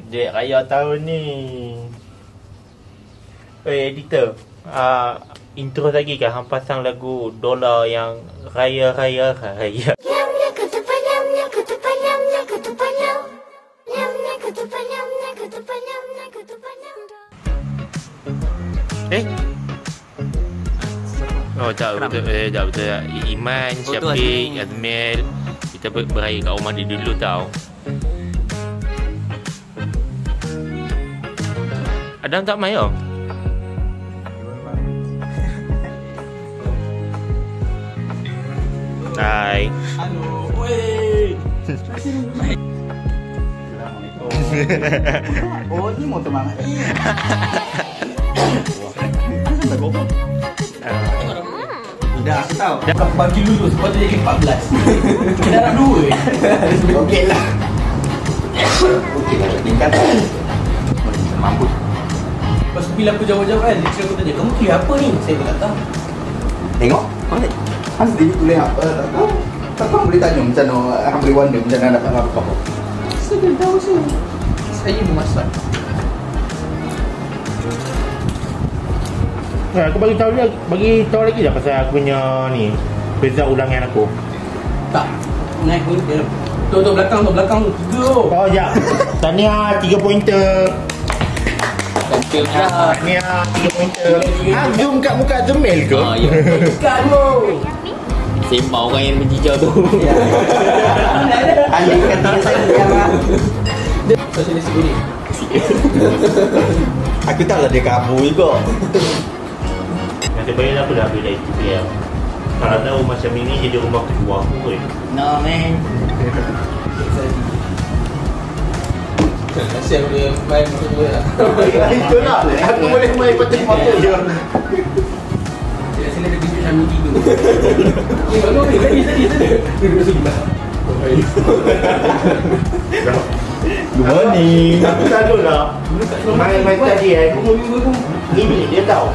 Dek raya tahun ni. Editor, intro lagi kan hang pasang lagu Dola yang raya. Oh tak betul, betul. Iman, Syafiq, Azmil, kita beraya kat rumah dia dulu tau. Adam tak main tau. Hai. Halo, weh. Assalamualaikum. Oh, ni motor mana ni? Sampai berapa? Dah, aku tahu. Dah bagi lulus, lepas tu jadi 14. Kita nak 2. Okey lah. Okey lah, tingkat. Mampu. Lepas tu bila aku jawab-jawab kan, dia cakap tanya, kamu kira apa ni? Saya pun tak tahu. Tengok, mana? Asli tulis apa, tak tahu. Tak tahu boleh tanya macam mana, boleh wonder macam mana dapat apa-apa. Saya tak tahu sih. Saya memasak. Nah, aku bagi tahu lagi dah pasal aku punya ni result ulangan aku. Tak. Naik pun dia. Tu belakang tu 3. Oh ya. Tahniah 3 pointer. Tahniah 3 pointer. Zoom kat muka Azmil ke? Oh ya. Kan tu. Sembang orang yang menjijau tu. Alik kata saya lah. Saya ni sini. Aku tak lah dia kabur juga. Macam bayar aku dah ambil dari TPL. Kalau tahu macam ini jadi rumah kedua aku ke. No man. Terima kasih aku boleh main motor tu lah. Itu lah. Aku boleh main pakai motor je. Sini ada bisnes kami tidur. Bagus ni, tadi. Duduk sini lah. Good morning. Aku selalu lah main tadi ni bilik dia tahu.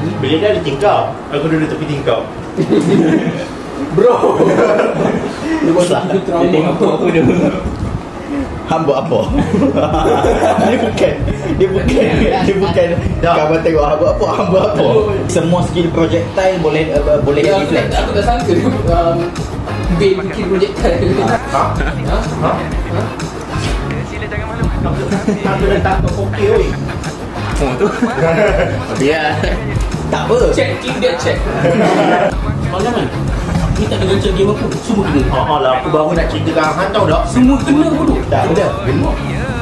Bilik dia ada tingkap. Aku duduk tepi tingkap. Bro. Dia buat lah. Dia tengok apa dulu. Hamba apa? Dia bukan kawan tengok hamba apa. Semua skill projectile boleh reflect. Aku tak sangka dia bikin projectile. Ha? Sila jangan malu. Aku letak kat kopi oi. Oh tu. Biar. Tak apa. Check dia check. Mana man? Ni tak ada gancang game aku. Semua kena. Lah aku baru nak cerita kat hang tahu tak? Semua kena bodoh. Tak ada.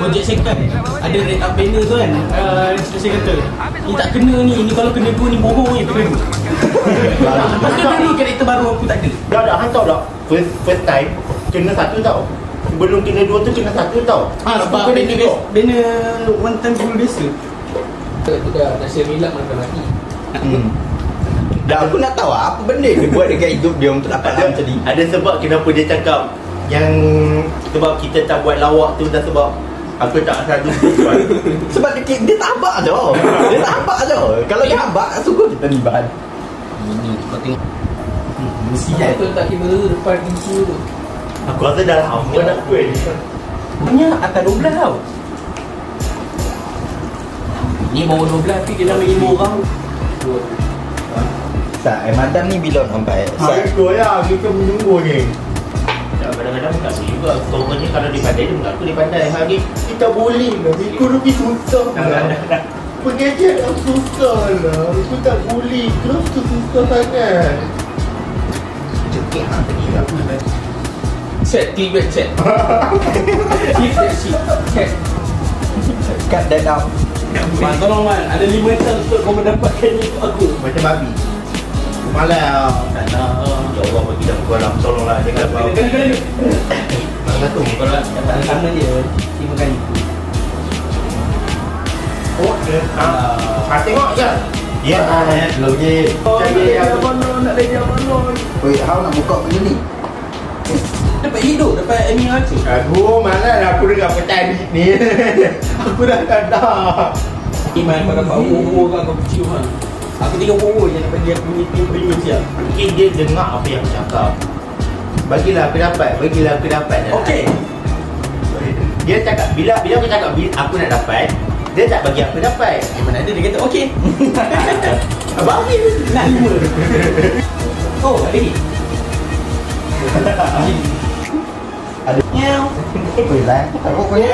Projek second ada red up banner tu kan. Saya kata ni tak kena ni kalau kena 2 ni bohong je kena 2. Lepas tu dulu karakter baru aku tak ada. Dah hang tahu tak? First time kena 1 tau. Sebelum kena 2 tu kena 1 tau. Sebab banner one time full biasa. Tu dah rasa milak makan mati. Dah aku nak tahu apa benda dia buat dekat hidup dia untuk dapat dalam tadi. Ada sebab kenapa dia cakap yang sebab kita tak buat lawak tu dah sebab aku tak selalu Sebab dia tak habak je. Dia tak habak je. Kalau dia habak sungguh kita ni bahan. Ini kau tengok. Mesti aku letak kamera depan pintu tu. aku rasa dah lama nak kuih. Punya akan 12 tau. Ni baru 12 tapi dia dah main 5 orang. Tak, madam ni bila sampai? Itu ya, kita menunggu ni. Kadang-kadang tak boleh juga. Contohnya kalau dia pandai, dia mengaku dia pandai. Hari kita boleh lah. Aku lebih susah lah. Pengajian aku susah lah. Aku tak boleh. Kenapa tu susah sangat? Cekik lah tadi aku nak set, clickbait set. Clickbait set. Cut that out. Man, tolong man, ada 5 jam untuk kau mendapatkan ni untuk aku. Macam babi. Malah tak nak. Ya Allah bagi dah aku alam. Tolonglah jangan bawa. Kena. Mana satu? Kalau kata sama dia 5 kali. Oh, tengok je. Ya, hello je. Jadi mana nak lagi mana? Oi, how nak buka benda ni? Dapat hidup, dapat ini aja. Aduh, mana lah aku dengar petang ni. Aku dah tak ada. Iman kau dapat umur kau cium kan. Aku tengok umur je dapat dia punya tim premium siap. Mungkin dia dengar apa yang aku cakap. Bagilah aku dapat. Okey. Dia cakap bila aku cakap aku nak dapat, dia tak bagi aku dapat. Mana ada dia kata okey. Abang ni Nak 5. Oh, ada ni. Ada nyau. Boleh taruh kau ni.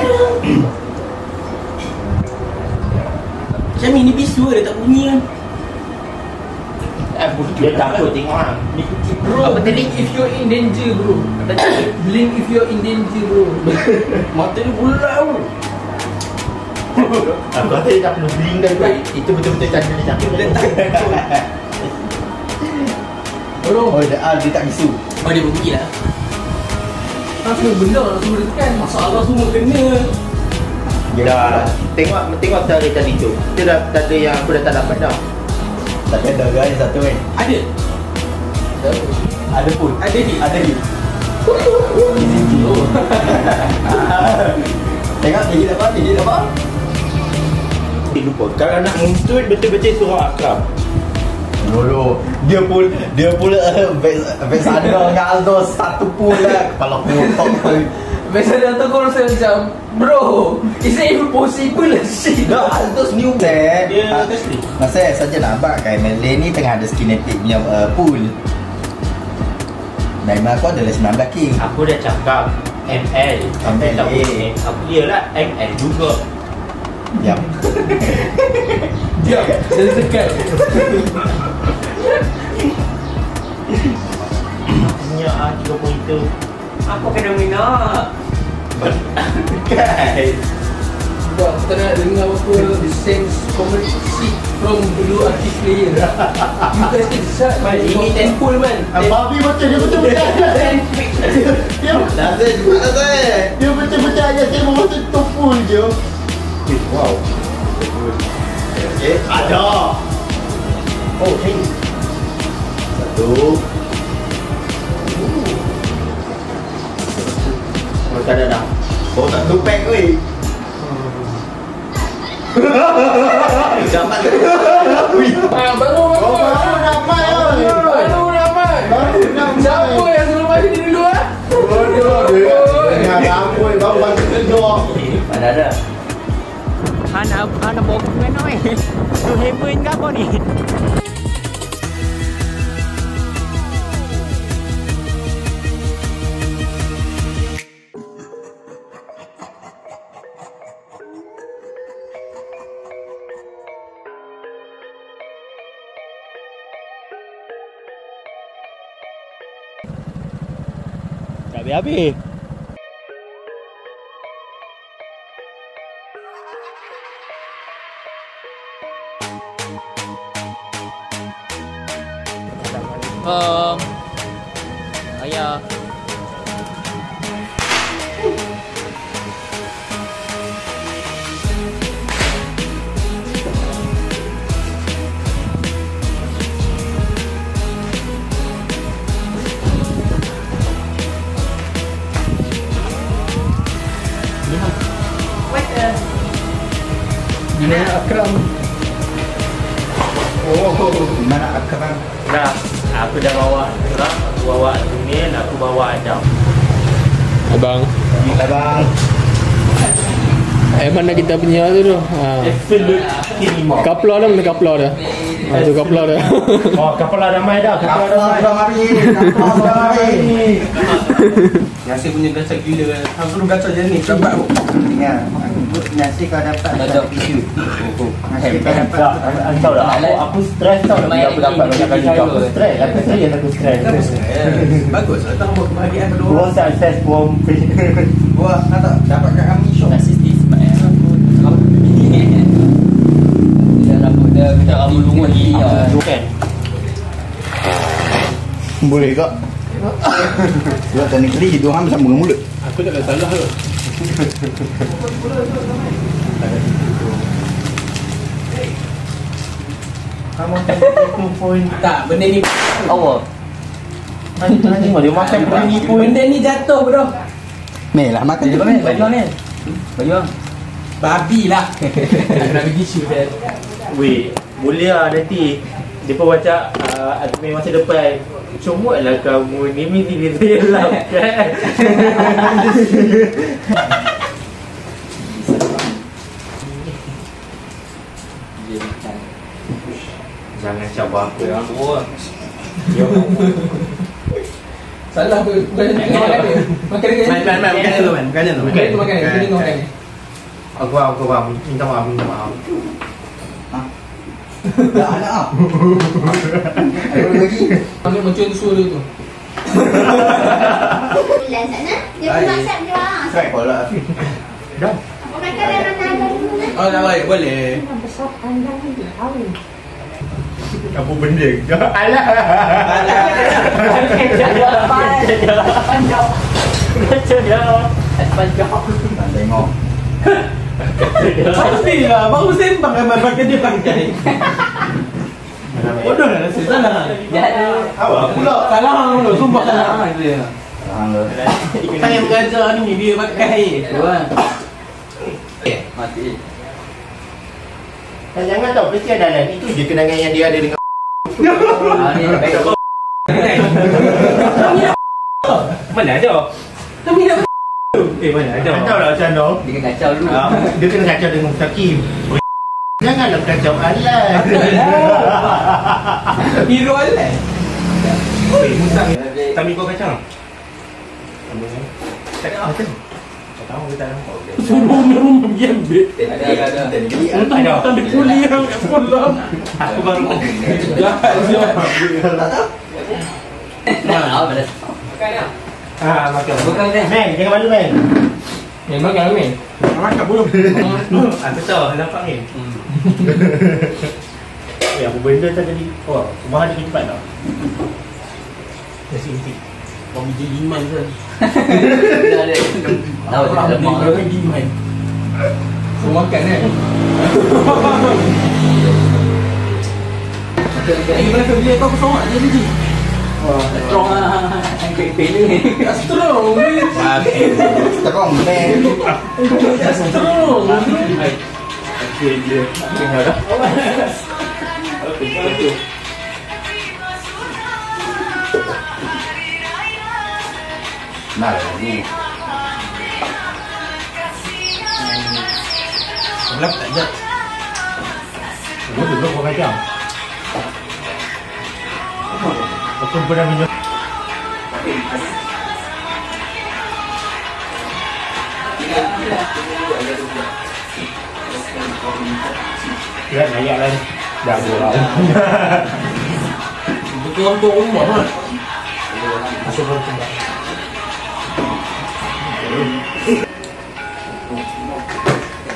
Macam ni bisu dia tak bunyi kan. dia takut tengok ah. Bro, blink if you're in danger bro. Blink if you're in danger bro. Mata dia bulat tau. Aku rasa dia tak perlu bling dah kot. Itu betul-betul tanda dia tak perlu. Tolong. Oh, dia tak bisu. Oh, dia berbunyi lah. Apa benda nak suruh tekan? Masalah semua kena. Dah. Tengok tadi tu. Itu dah tanda yang aku dah tak dapat dah. Tapi ada guys satu kan. Ada. Ada pun. Ada ni. Ada ni. Tengok gigi apa? Gigi apa? Dia lupa. Kalau nak muncul betul-betul suruh Akram. Lolo. Dia pula back sana dengan Aldo satu pula kepala kotak. Biasa datang kau rasa macam bro, it's impossible lah shit. Dah Aldo new set. Dia kasih. Masa saja nampak kan Malay ni tengah ada kinetic punya pool. Memang aku adalah 19 king. Aku dah cakap ML. Sampai tak boleh. Aku iyalah ML juga. Diam. Diam, saya tekan. Punya 3 pointer. Apa kena minat? Kan. Buat aku tak nak dengar apa sense kompetisi from dulu artist player. You guys can decide. Man, ini temple man. Babi betul dia betul-betul. Dia Dah saya juga dah. dia betul-betul aja saya mau masuk top full je. Wow. Okey, Ada. Oh, hey. satu. Oh, tak ada dah. Oh, tak tupek weh. Gambar tu. Baru ramai. Baru ramai. Siapa yang suruh bagi ni dulu ah? Dengan rambut baru bantu kedua. Mana ada? Ana bawa ke mana eh? Tu heaven ke apa ni? Tak habis-habis. Ayah. Gimana Akram? Oh, mana Akram? Dah, aku dah bawa Akram, aku bawa Sunil, aku bawa Adam. Abang. Abang. Mana kita punya tu tu. Absolute kinima. Kapla dah, mana kapla dah. Tu kapla dah. Oh, kapal ramai dah, kapal ramai. Abang mari. Abang mari. Nasi punya gacor gila. Hang suruh gacor je ni. Cepat tu. Ingat, nasi kau dapat Dapat tisu. Nasi kau dapat. Tahu tak, aku stres tau bila aku dapat banyak kali kau. Aku stres, aku serius aku stres. Bagus. Datang buat kebahagiaan kedua Gua orang. sukses bom. Buat tak dapat kat kami shop. Nasi Tismat eh. Dia rambut dia kita rambut lungut gigi. Kan. Boleh kak. Sebab technically hidung hang sama dengan mulut. Aku tak ada salah ke? Kamu tak 2 point. Tak, benda ni Allah. Nanti mau dia makan bunyi pun. benda ni jatuh bro. Meh lah makan je Baju bang. ni. Baju. Babi lah. Aku nak pergi shoot dan Weh, boleh lah nanti. Dia pun baca admin masa depan. Comot lah kamu ni mesti dia lakukan. Jangan cabar aku yang tua. Salah tu. Bukan nak makan dia. Makan dia. Makan dulu man. Makan dulu. Makan tu makan dia. Makan dia. Aku faham. Minta maaf. Dah anak ah. Ada lagi. Mana macam suara tu. Bulan sana. Dia pun WhatsApp je lah. Try call lah. Dah. Apa makan dalam nada dulu kan? Oh, dah baik. Boleh. Besar panjang ni dia tahu. Apa benda? Alah. Tak tengok. Pastilah. Baru sembang kan pakai dia pakai. Bodoh dah rasa. Salah. Awak pula. Salah dulu. Sumpah salah dia. Tahan lu. Saya mengajar ni dia pakai. Tu kan. Mati. Dan jangan tahu mesti ada lain. Itu je kenangan yang dia ada dengan Ni baik. Mana ada? Tapi dah Mana ada? Tak tahu lah macam mana. dia kena kacau dulu. Dia kena kacau dengan Mustaqim. Janganlah kacau Alan. Hero lah. Mustaqim. Kami kau kacang. Tak ada apa. Tak tahu kita nampak. Rumah diam bit. Ada. Tak ada. Tak ada kuliah kat sekolah. Aku baru jahat siapa. Makan. Bukan dia. Men, jangan malu men. Yang makan ni. Makan belum. Betul, nampak ni. Apa benda tak jadi. Oh, rumah ada cepat tak? Nasi inti. Kau biji iman ke? Tahu dia lemah. Dia biji iman. Semua makan kan? Lagi mana kerja kau kosong aja ni. Strong ah. Angkat ni. Strong ni. Terong man. Strong. Nah lagi. Gelap tak jat. Duduk kau kacang. Aku pernah minum. Lihat naik lah. Dah bola. Betul untuk rumah kan? Masuk rumah.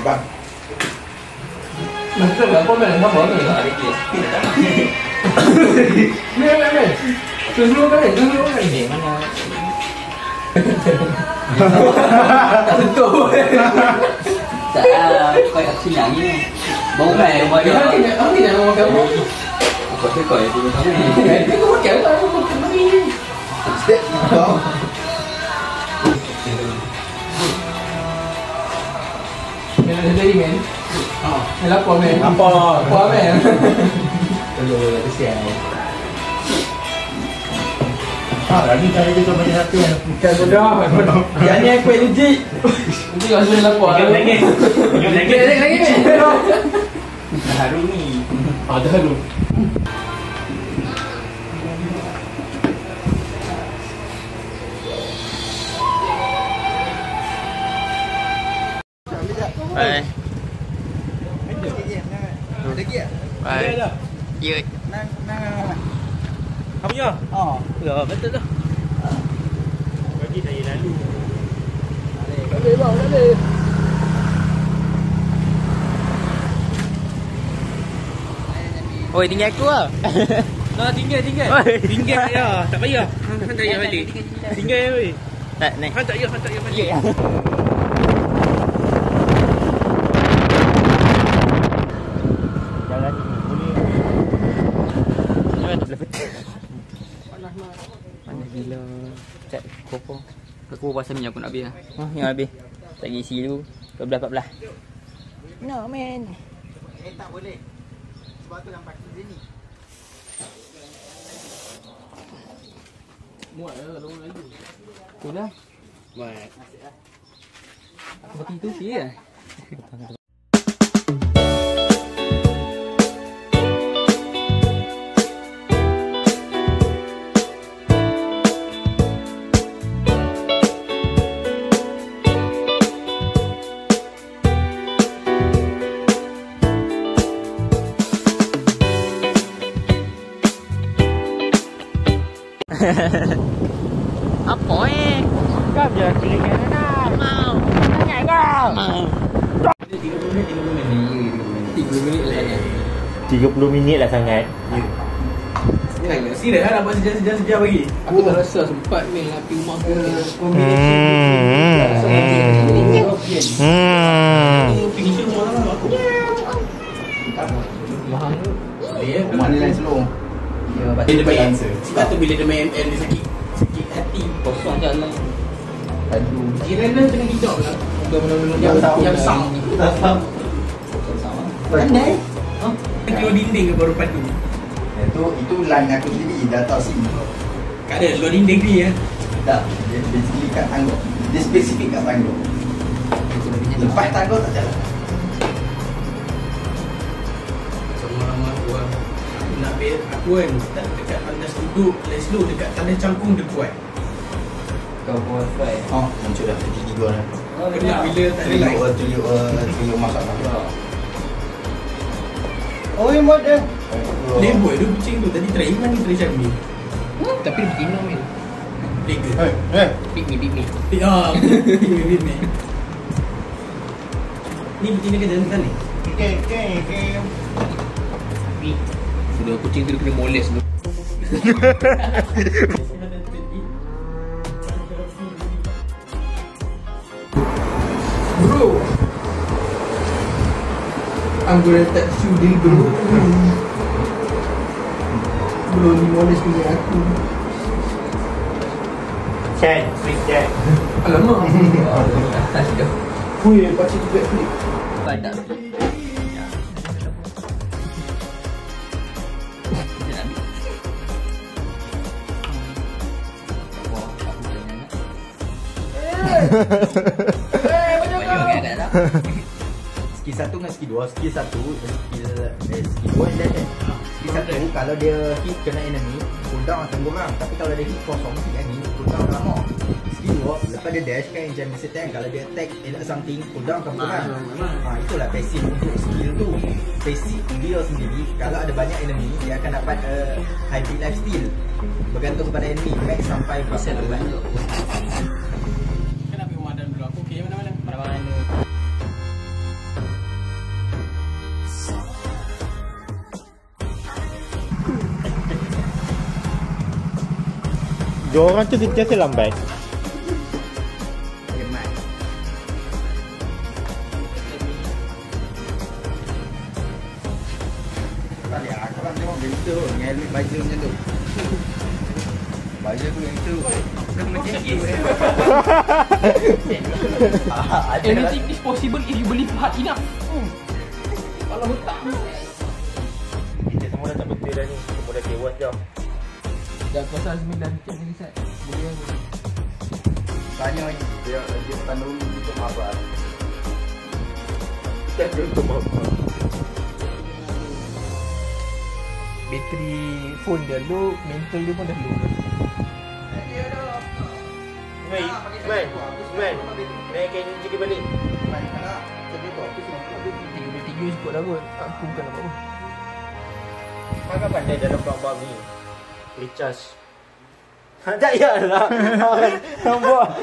Bang. Macam apa main apa tu? Main. Tunggu kan? Ni mana? Tentu. Tak kau yang sini lagi. Bau mai rumah dia. Aku nak makan apa? Kau tu kau yang dulu kamu. Aku makan apa? Aku makan ni. Step kau. Mana tadi men? Lapor men. Lapor men. Tolong kesian. Lagi saya kita banyak hati kan. Bukan bodoh. Jangan aku energi. Nanti kau sudah lapor. Lagi. Lagi men. Haru ni. Ada haru. Bye. Lagi ah. Bye. Ya. Apa je? Ya, betul tu. Bagi saya lalu. Oi, tinggal aku lah. Nah, tinggal. Tinggal ya. Tak payah. Hantar dia balik. Tinggal ya weh. Tak naik. Hantar dia balik. Jalan ni boleh. Mana gila. Cat kopo. Aku pasal minyak aku nak habis lah. Yang habis. Tak isi dulu. 12-14. No man. Tak boleh. Sebab tu nampak sini. Muat lah kalau lagi. Tu dah. Baik. Aku mati tu sih ya. Apa Kau je pilih kanan. Mau. Sangat kau. Mau. 30 minit lah sangat. 30 minit lah sangat. Serius lah nak buat sejam bagi. Aku tak rasa sempat main api rumah aku ni. Finisher rumah lah aku. Mahal tu. Dia Rumah ni lain slow. Dia baik. Sebab tu bila dia main ML dia sakit hati. Kosong jalan. Aduh. Jiran lah tengah hijau lah. Yang besar. Pandai. Keluar dinding ke baru padu. Itu line aku sendiri data SIM. Tak ada keluar dinding ni ya. Tak, dia basically kat tangguh. Dia spesifik kat tangguh. Lepas tangguh tak jalan. Sama ramah aku lah. Aku nak ambil aku kan tak dekat pandas duduk slow dekat tanda cangkung dia kuat. Kau wifi. Oh, muncul dah tidur dah. Kena bila tak ada light. Tuyuk masak apa. Oh, yang buat dia. Lembut tu kucing tu tadi try Iman ni try Syamil. Tapi dia betina main. Lega. Pick me. Ya, betul. Ni betina ke jalan sana ni? Sudah kucing tu dia kena moles tu. Bro, I'm gonna touch you then bro. Bro ni moles punya aku. Chat, sweet chat. Alamak. Hui, pakcik tu backflip. Badak. Skill 1 dengan skill 2. Skill 1 skill 2 dash. Skill 1 kalau dia hit kena enemy, cooldown akan kurang. Tapi kalau dia hit kosong hit enemy, cooldown lama. Skill 2 lepas dia dash kan macam masa tank, kalau dia attack something, cooldown akan kurang. Itulah passive untuk skill tu. Passive dia sendiri kalau ada banyak enemy, dia akan dapat hybrid lifesteal. Bergantung pada enemy max sampai berapa level. Kan ambil rumah dalam dulu. Aku okey mana-mana. Mana-mana. Diorang tu sentiasa lambat. Hemat. Tak ada, aku kan tengok gangster tu, dengan helmet baju macam tu. Baju tu gangster tu. Anything is possible if you believe hard enough. Kalau tak. Kita semua dah tak betul dah ni. Semua dah tewas dah. Dah pasal Azmin dah cek ni Sat. Boleh kan? Tanya dia tandung untuk apa? Tak untuk apa. Bateri phone dia low, mental dia pun dah low. Man, naikkan cuci balik. 33 cukup dah kot. Aku bukan nak apa. Mana pandai dalam bab-bab ni? Recharge. Tak yalah. Nampak.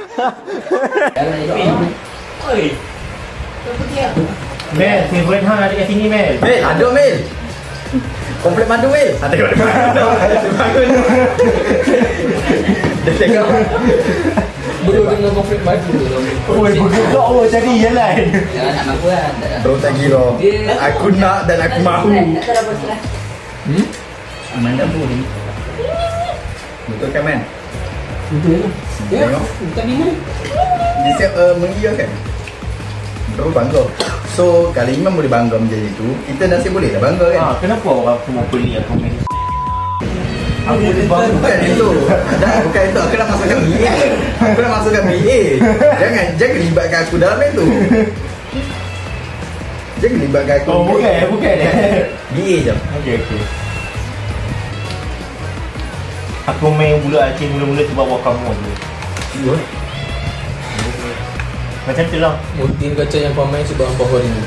Oi. Mel, favorite hang ada kat sini Mel. Mel, ada Mel. Komplek madu Mel. Ada komplek madu. Dia tengok. Bro dengan konflik madu tu. Oi, bergerak oh jadi jalan. Jangan nak mampu lah. Tak nak. Bro tak kira. Aku nak dan aku mahu. Tak ada berserah. Amanda pun ni. Betul kan man? Betul lah. Ya, Tengok. tadi mana? Dia siap mengiyakan. Bro bangga. So kalau Imam boleh bangga macam itu, kita nasib boleh lah bangga kan? Kenapa orang semua beli aku main? Aku boleh bangga. Bukan itu. Bukan itu. Aku nak masukkan BA. Aku nak masukkan BA. Jangan libatkan aku dalam itu. Jangan libatkan aku. Oh bukan. BA je. Okey. Aku main pula Aceh mula-mula sebab Wakamoon tu. Ya. Macam tu lah. Mutin kaca yang kau main sebab apa hari ni.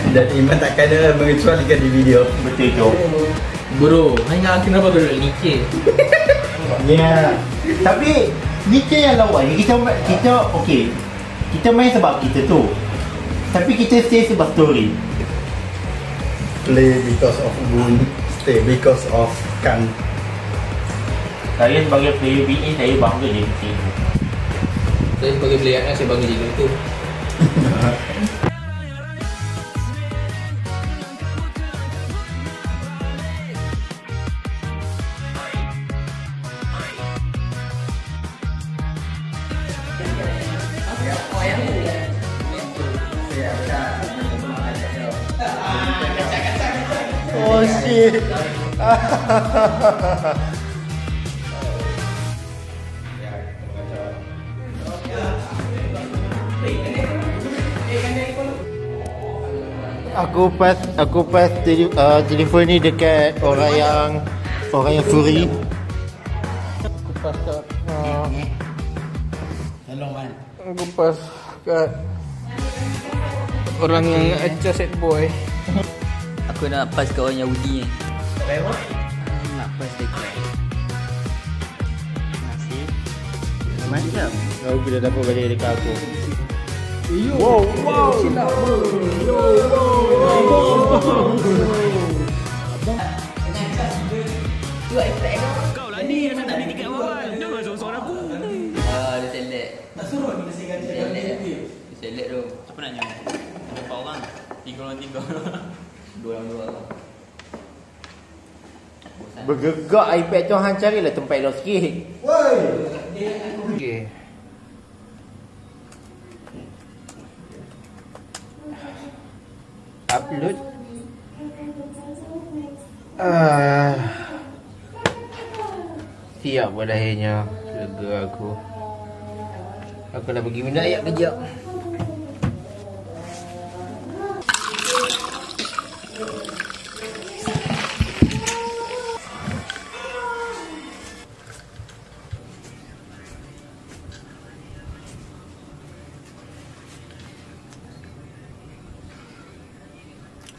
Dan Iman takkan ada mengecualikan di video. Betul tu. Bro, hanya kenapa tu licin? Ya. Tapi kita yang lawan ni, kita okey. Kita main sebab kita tu. Tapi kita stay sebab story. Play because of wound, stay because of kan. Saya sebagai player BA, saya bangga dia team. Saya sebagai player kan, saya bagi dia tu. Oh shit. Aku pas telefon ni dekat orang yang Furi. Aku pas kat Hello man. Aku pas kat orang yang adjust set boy. Aku nak pas kat orang Yahudi ni. Nak pas dekat. Masih. Macam. Kau bila dapat balik dekat aku. Dia select. Tak suruh ni select tu. Apa nak nyanyi? 4 orang. 3 orang 3. 2 orang 2 orang. Bergegak iPad tu, hang carilah tempat elok sikit. Okay. Upload. Siap buat akhirnya. Lega aku. Aku nak pergi minta ayat kejap.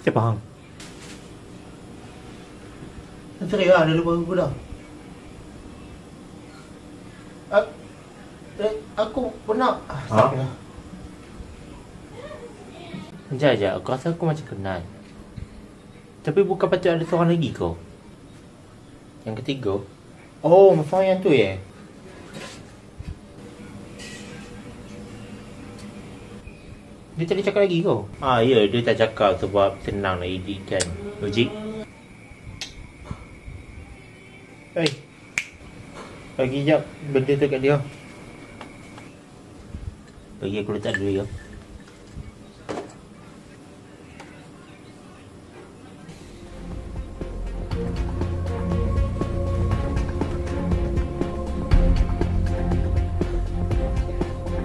Siapa hang? Serius lah, dah lupa aku dah. Aku pernah. Sekejap, aku rasa aku macam kenal. Tapi bukan patut ada seorang lagi kau? Yang ketiga? Oh, masa yang tu ya? Dia tak ada cakap lagi kau? Ya, dia tak cakap sebab senang nak edit kan. Logik. Hei, bagi jap benda tu kat dia. Bagi aku letak dulu ya.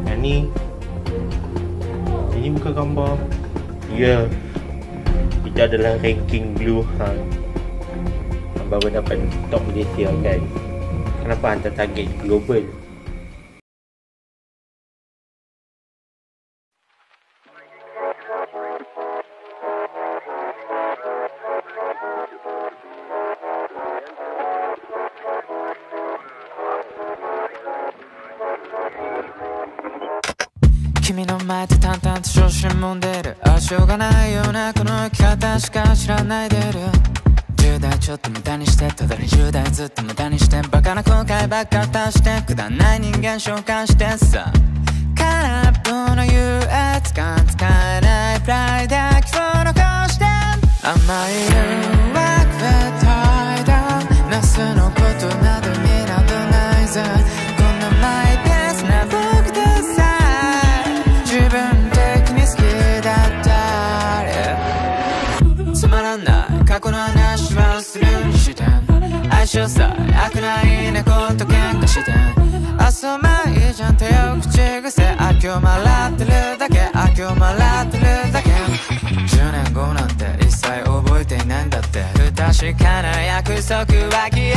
Yang ni bukan gambar. Ya, kita adalah ranking blue hang. Baru dapat top Malaysia kan. Kenapa hantar target global?君の前で淡々と小心もんでるしょうがないようなこの生き方しか知らないでる10代ちょっと無駄にしてただ20代ずっと無駄にしてバカな後悔ばっか足してくだらない人間召喚してさ空っぽの優越感使えないプライド焼きを残して甘い誘惑で怠惰なすのことなどになどないぜこんなマイペースな僕でさ自分的に好きだったりつまらない過去の話はするにして相性さえ悪ない猫と喧嘩して遊ばいいじゃん手を口癖悪を笑ってるだけ悪を笑ってるだけ10年後なんて一切覚えていないんだって不確かな約束は消